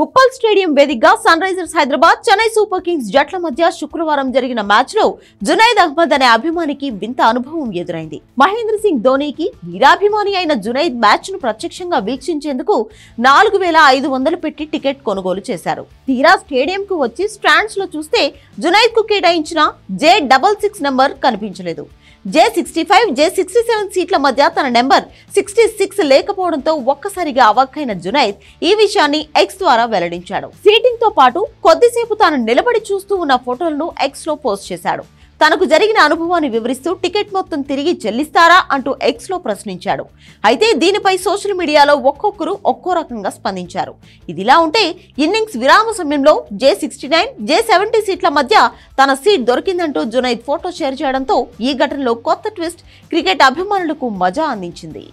Uppal stadium వేదికగా Sunrisers Hyderabad, Chennai Super Kings జట్ల మధ్య శుక్రవారం జరిగిన మ్యాచ్ లో జునైద్ అహ్మద్ అనే అభిమానికి వింత అనుభవం ఎదురైంది. మహేంద్ర సింగ్ ధోనీకి వీరాభిమాని అయిన జునైద్ మ్యాచ్ ను ప్రత్యక్షంగా వీక్షించేందుకు 4500 పెట్టి టికెట్ కొనుగోలు చేశారు. తీరా స్టేడియం కు వచ్చి స్టాండ్స్ లో చూస్తే జునైద్ కు కేటాయించిన J66 నంబర్ కనిపించలేదు. J65, J67 సీట్ల మధ్య తన నెంబర్ 66 లేకపోవడంతో ఒక్కసారిగా అవాక్కైన జునైద్ ఈ విషయాన్ని ఎక్స్ ద్వారా వెల్లడించాడు. సీటింగ్ తో పాటు కొద్దిసేపు తాను నిలబడి చూస్తూ ఉన్న ఫోటోలను ఎక్స్ లో పోస్ట్ చేశాడు. తనకు జరిగిన అనుభవాన్ని వివరిస్తూ టికెట్ మొత్తం తిరిగి చెల్లిస్తారా అంటూ ఎక్స్ లో ప్రశ్నించాడు. అయితే దీనిపై సోషల్ మీడియాలో ఒక్కొక్కరు ఒక్కో రకంగా స్పందించారు. ఇదిలా ఉంటే ఇన్నింగ్స్ విరామ సమయంలో J69, J70 సీట్ల మధ్య తన సీట్ దొరికిందంటూ జునైద్ ఫోటో షేర్ చేయడంతో ఈ ఘటనలో కొత్త ట్విస్ట్ క్రికెట్ అభిమానులకు మజా అందించింది.